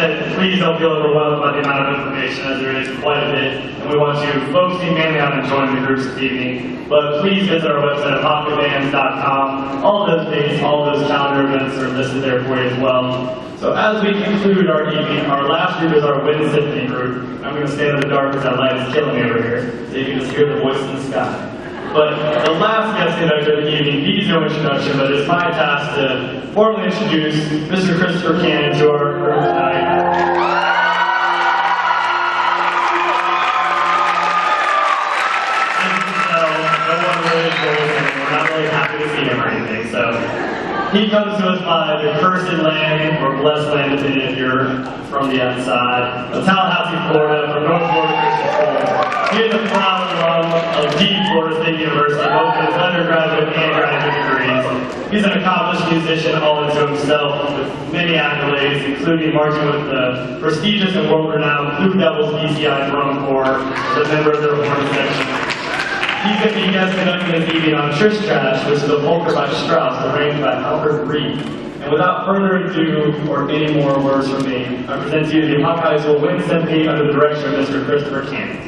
said, please don't feel overwhelmed by the amount of information, as there is quite a bit, and we want you focusing mainly on enjoying the groups this evening. But please visit our website at apopkabands.com. All those dates, all those calendar events are listed there for you as well. So as we conclude our evening, our last group is our Wind Symphony group. I'm going to stand in the dark because that light is killing me over here, so you can just hear the voice in the sky. But the last guest conductor of the evening needs no introduction, but it's my task to formally introduce Mr. Christopher Cannon to our group tonight. No one really enjoys him. We're not really happy to see him or anything, so he comes to us by the cursed land, or blessed land, depending if you're from the outside, of Tallahassee, Florida, from North Florida Christian School. He is a proud alum of the Florida State University, both in his undergraduate and graduate degrees. He's an accomplished musician all into himself, with many accolades, including marching with the prestigious and world-renowned Blue Devils BCI Drum Corps, as a member of their horn section. He's going to be guest conducting this evening on Trish Trash, which is a polka by Strauss, arranged by Albert Reed. And without further ado, or any more words from me, I present to you the Apopka High School Wind Symphony under the direction of Mr. Christopher Cannon.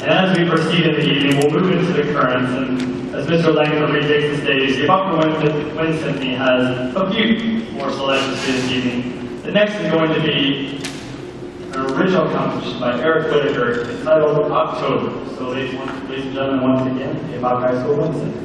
And as we proceed in the evening, we'll move into the currents, and as As Mr. Langford retakes the stage, the Apopka Wind Symphony has a few more selections for this evening. The next is going to be an original composition by Eric Whitaker entitled October. So ladies and gentlemen, once again, the Apopka High School Wind Symphony.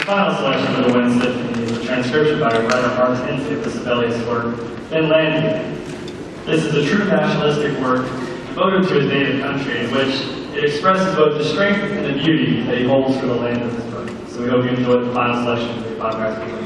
final selection for the Wind Symphony is a transcription by writer Mark Hensley of the Sibelius work, Inlandia. This is a true nationalistic work devoted to his native country, in which it expresses both the strength and the beauty that he holds for the land of his birth. So we hope you enjoy the final selection of the podcast.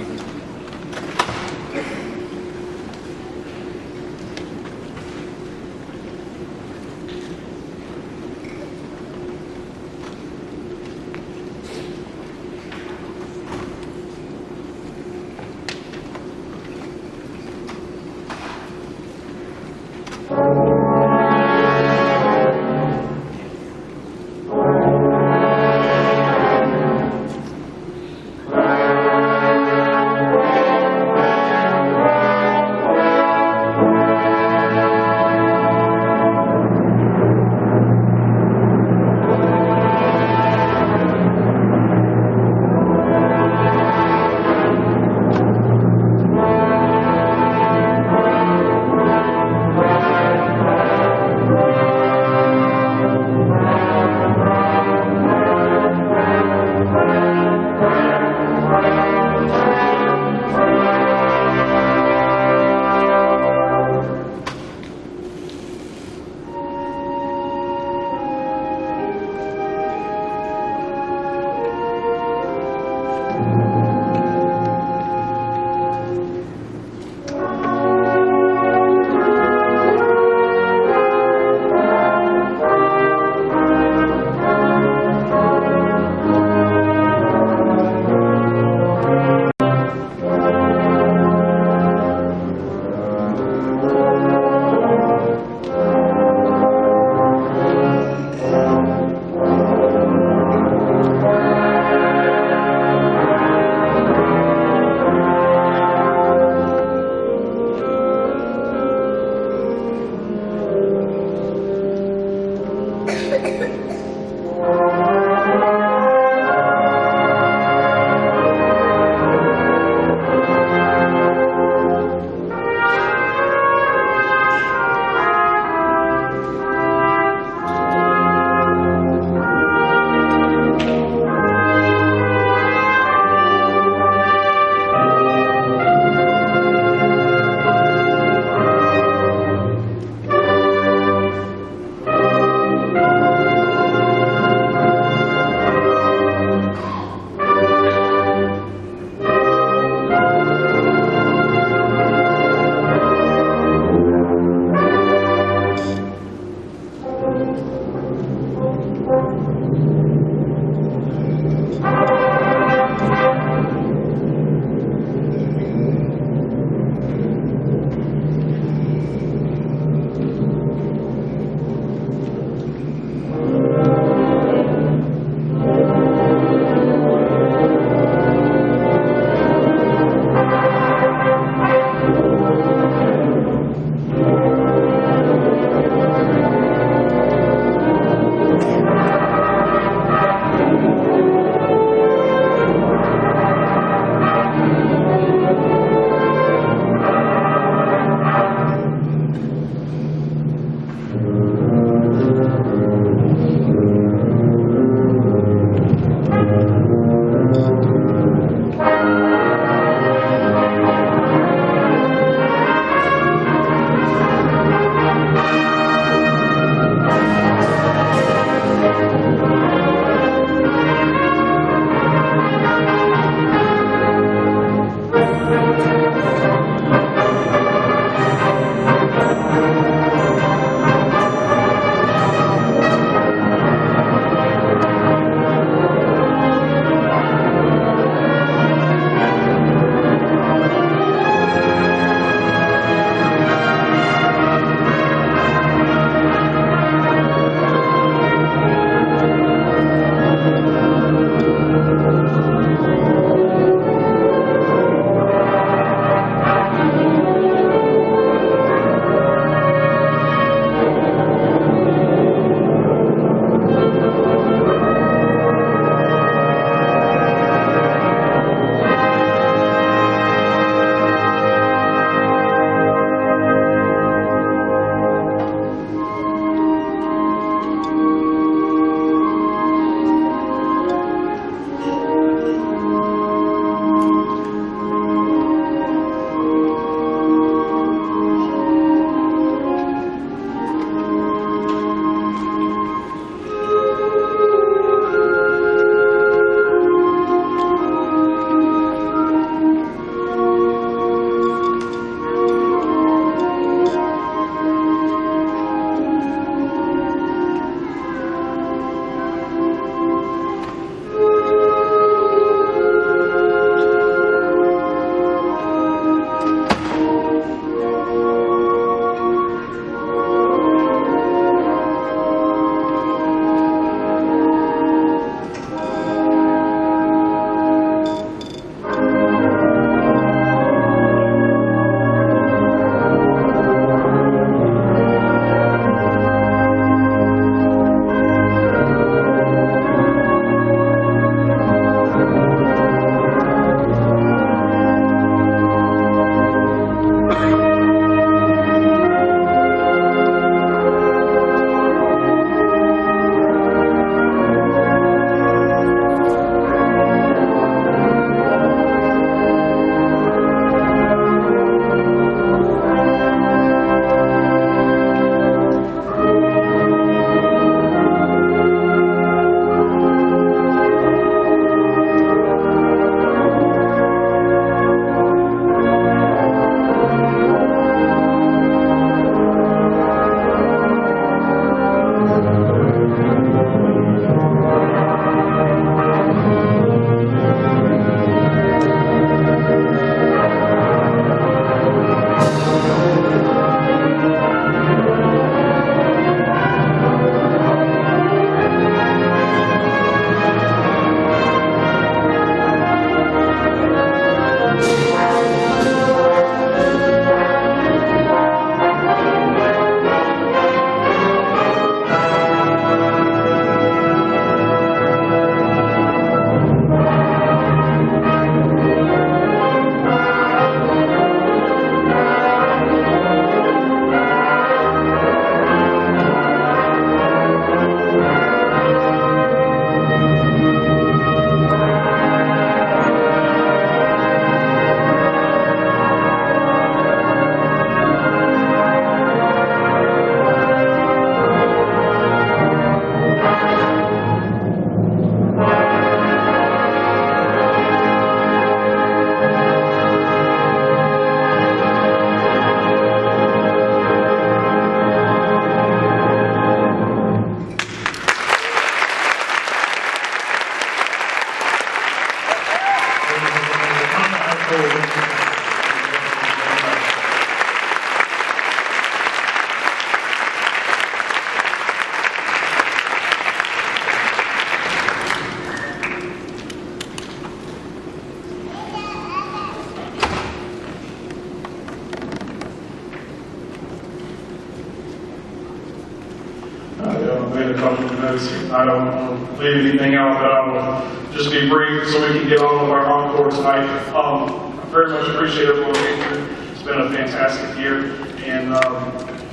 a couple of notes. I don't leave anything out, but I will just be brief so we can get on with our encore tonight. I very much appreciate everyone being here. It's been a fantastic year, and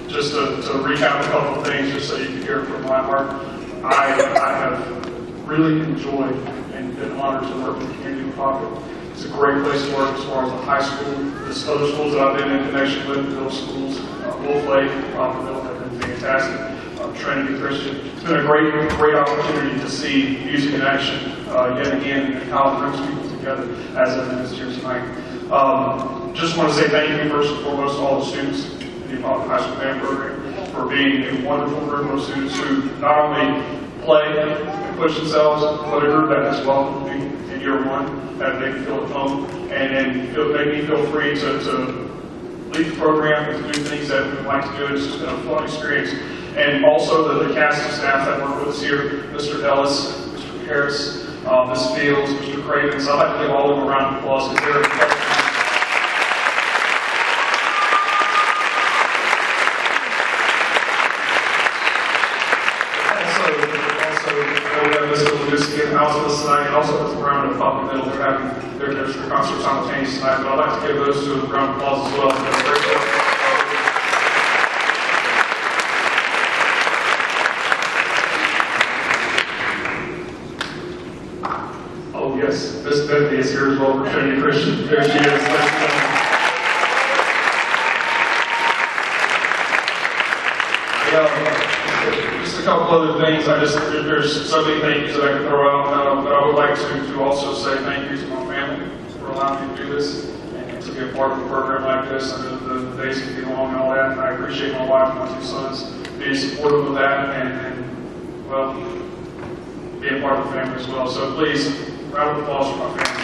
just to recap a couple of things, just so you can hear it from my heart, I have really enjoyed and been honored to work in the community of Apopka. It's a great place to work as far as the high school. The other schools that I've been in connection with, middle schools, Wolf Lake, Apopka have been fantastic. Trinity Christian. It's been a great opportunity to see music in action yet again and how it brings people together as evidenced here tonight. Just want to say thank you first and foremost to all the students in the Apopka High School Band program for being a wonderful group of students who not only play and push themselves, but a group that has welcomed me in year one, that make me feel at home, and make me feel free to lead the program and to do things that we like to do. It's just been a fun experience. And also the cast of staff that work with us here, Mr. Ellis, Mr. Harris, Ms. Fields, Mr. Cravens. I'd like to give all of them a round of applause because they're incredible. Also, we have Mr. Lubiski in the house with us tonight, and also with the round of Apopka Middle. They're having their concert simultaneous tonight, but I'd like to give those two a round of applause as well. That's very good. Yes, Miss Bethany is here as well for Trinity Christian. There she is. Just a couple other things. There's so many thank yous that I can throw out, but I would like to also say thank you to my family for allowing me to do this and to be a part of a program like this. I know the days can be long and all that, and I appreciate my wife and my two sons being supportive of that and well, being part of the family as well. So please, round of applause for my family.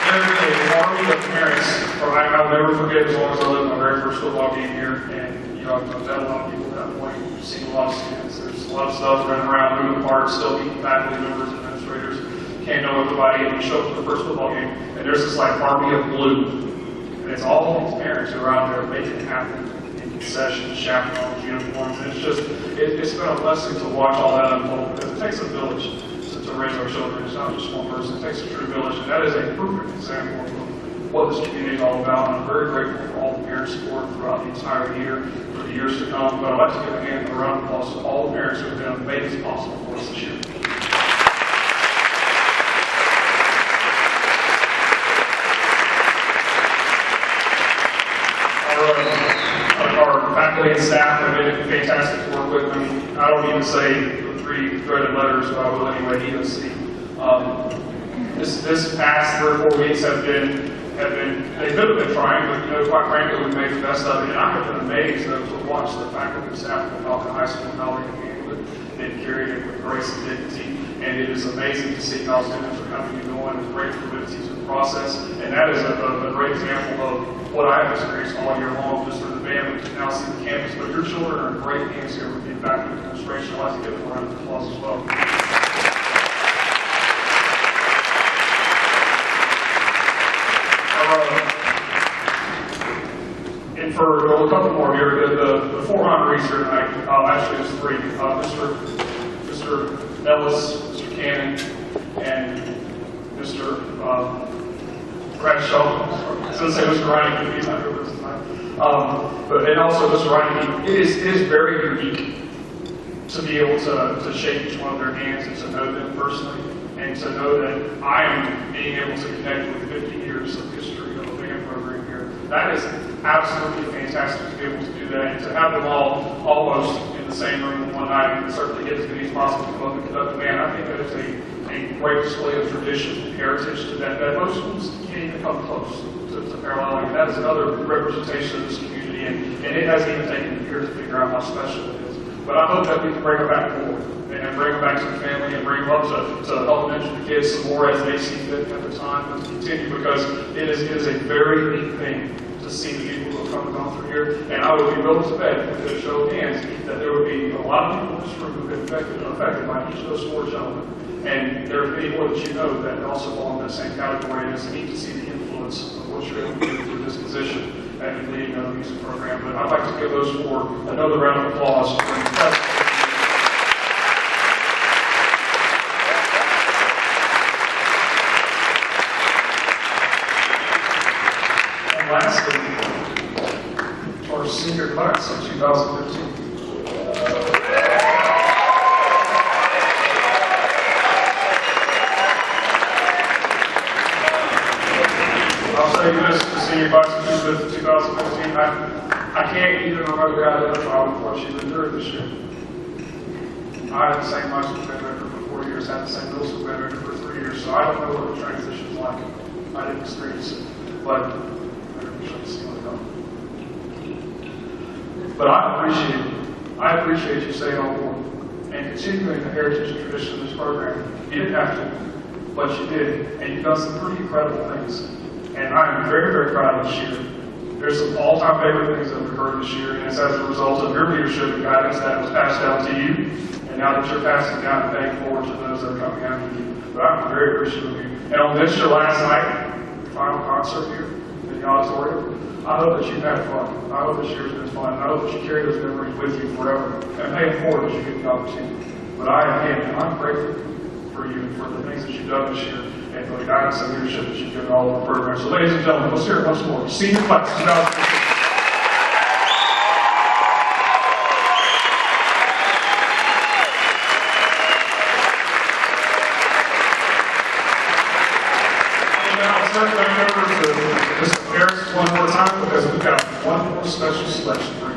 There's an army of parents, I'll never forget as long as I lived my very first football game here, and I've met a lot of people at that point, you've seen a lot of students, there's a lot of stuff running around, moving parts, still meeting faculty members, administrators, can't know everybody, and you show up to the first football game, and there's this like army of blue, and it's all these parents who are out there making it happen. Concessions, chaperones, uniforms, and it's been a blessing to watch all that unfold because it takes a village to raise our children. It's not just one person, it takes a true village, and that is a perfect example of what this community is all about. And I'm very grateful for all the parent support throughout the entire year, for the years to come. But I'd like to give a hand and a round of applause to all the parents who have been made this possible for us this year. Our faculty and staff have been fantastic to work with. I mean, I don't even say the three threaded letters, but I will anyway, EOC. This past 3 or 4 weeks have been, they could have been trying, but quite frankly, we made the best of it. And I have been amazed to watch the faculty and staff of Apopka High School and how they can handle it and carry it with grace and dignity. And it is amazing to see how students are coming and going with great fluidity to the process. And that is a great example of what I have experienced all year long, just for the band. We can now see the campus, but your children are in great hands here with the faculty and administration. I'd like to give them a round of applause as well. And for a couple more here, the 4 honorees here tonight, actually there's 3. Mr. Ellis, Mr. Cannon, and Mr. Bradshaw. I was going to say Mr. Reineke, he's not here with us tonight. And also Mr. Reineke, it is very unique to be able to shake each one of their hands and to know them personally, and to know that I am being able to connect with 50 years of history of a band program here. That is absolutely fantastic to be able to do that, and to have them all almost in the same room one night, and certainly get as many as possible to come up and conduct the band. I think that is a great display of tradition and heritage to that most schools can't even come close to paralleling. That is another representation of this community, and it hasn't even taken years to figure out how special it is. But I hope that we can bring them back forward and bring them back to the family and bring them up to help mentor the kids some more as they see fit at the time, and to continue, because it is a very neat thing to see the people who have come and gone through here. And I would be willing to bet, with a show of hands, that there would be a lot of people in this room who have been affected by each of those 4 gentlemen. And there are many more that you know that also fall in that same category, and it's neat to see the influence of what you're able to do through this position. and leading the music program. But I'd like to give those four another round of applause. And lastly, our senior class of 2015. I'll tell you this, the senior class of 2015, I can't even remotely identify with what she's been doing this year. I had the same high school band director for 4 years, had the same middle school band director for 3 years, so I don't know what the transition is like. I didn't experience it, but I should see what it does. But I appreciate you staying on board and continuing the heritage and tradition of this program. You didn't have to, but you did, and you've done some pretty incredible things. And I am very, very proud of this year. There's some all-time favorite things that we've heard this year, and it's as a result of your leadership and guidance that was passed down to you, and now that you're passing down and paying forward to those that are coming after you. But I'm very appreciative of you. And on this, your last night, your final concert here in the auditorium, I hope that you've had fun. I hope this year's been fun. I hope that you carry those memories with you forever and pay it forward as you get the opportunity. But I'm grateful for you, for the things that you've done this year, and for the guidance and leadership that you've given all of our programs. So ladies and gentlemen, let's hear it once more. Senior class 2015. Turn it back over to Mr. Harris one more time because we've got one more special selection for you.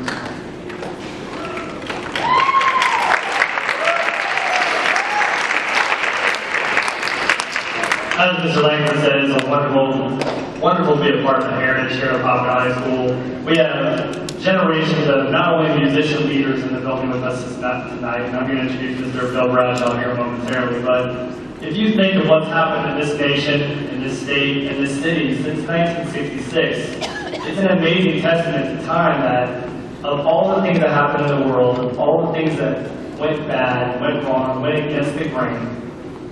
As Mr. Langford said, it's a wonderful to be a part of the heritage here at Apopka High School. We have generations of not only musician leaders in the building with us tonight, and I'm going to introduce Mr. Bill Bradshaw here momentarily, but if you think of what's happened in this nation, in this state, in this city since 1966, it's an amazing testament to time that of all the things that happened in the world, of all the things that went bad, went wrong, went against the grain,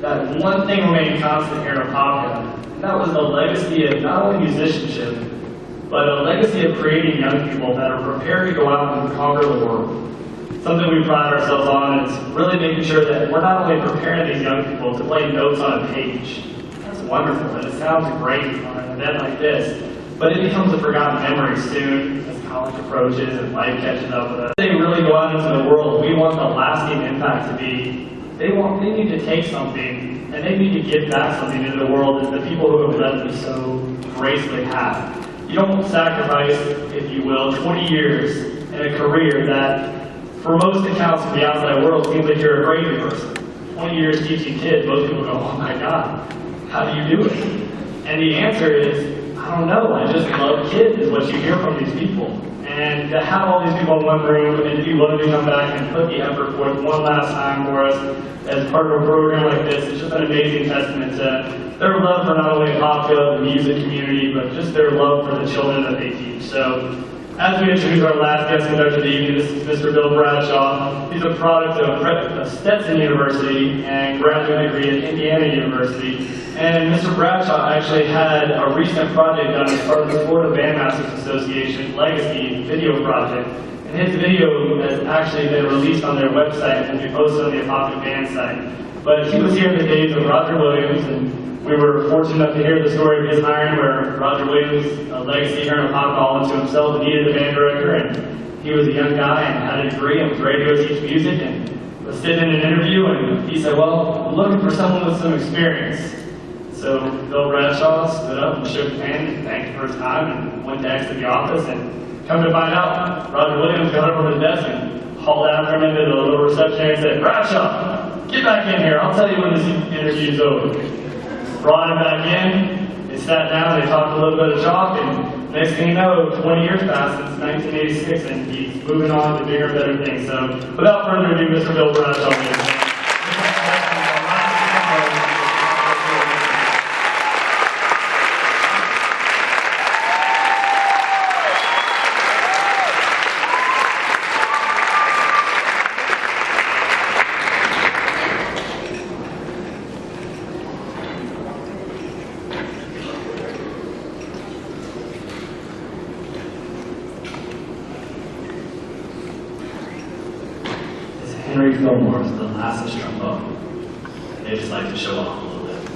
that one thing remained constant here in Apopka, and that was the legacy of not only musicianship, but a legacy of creating young people that are prepared to go out and conquer the world. Something we pride ourselves on is really making sure that we're not only preparing these young people to play notes on a page. That's wonderful, and it sounds great on an event like this, but it becomes a forgotten memory soon as college approaches and life catches up with us. They really go out into the world. We want the lasting impact to be, they need to take something, and they need to give back something into the world as the people who have led them so gracefully have. You don't sacrifice, if you will, 20 years in a career that for most accounts of the outside world, seems like you're a crazy person. 20 years teaching kids, most people go, oh my God, how do you do it? And the answer is, I don't know, I just love kids, is what you hear from these people. And to have all these people in one room and to be willing to come back and put the effort forth one last time for us as part of a program like this, it's just an amazing testament to their love for not only Apopka, the music community, but just their love for the children that they teach. So, as we introduce our last guest conductor of the evening, this is Mr. Bill Bradshaw. He's a product of Stetson University and graduate degree at Indiana University. And Mr. Bradshaw actually had a recent project done as part of the Florida Bandmasters Association Legacy video project. And his video has actually been released on their website and will be posted on the Apopka Band site. But he was here in the days of Roger Williams, and we were fortunate enough to hear the story of his hiring where Roger Williams, a legacy here in Apopka, all into himself and needed a band director, and he was a young guy and had a degree and was ready to go teach music, and was sitting in an interview and he said, well, I'm looking for someone with some experience. So Bill Bradshaw stood up and shook his hand and thanked him for his time and went to exit the office, and come to find out, Roger Williams got up from his desk and hauled after him into the little reception area and said, Bradshaw, get back in here, I'll tell you when this interview's over. Brought him back in, they sat down, they talked a little bit of chalk, and next thing you know, 20 years passed since 1986, and he's moving on to bigger and better things. So, without further ado, Mr. Bill Bradshaw. Henry Fillmore is the last trombone. They just like to show off a little bit.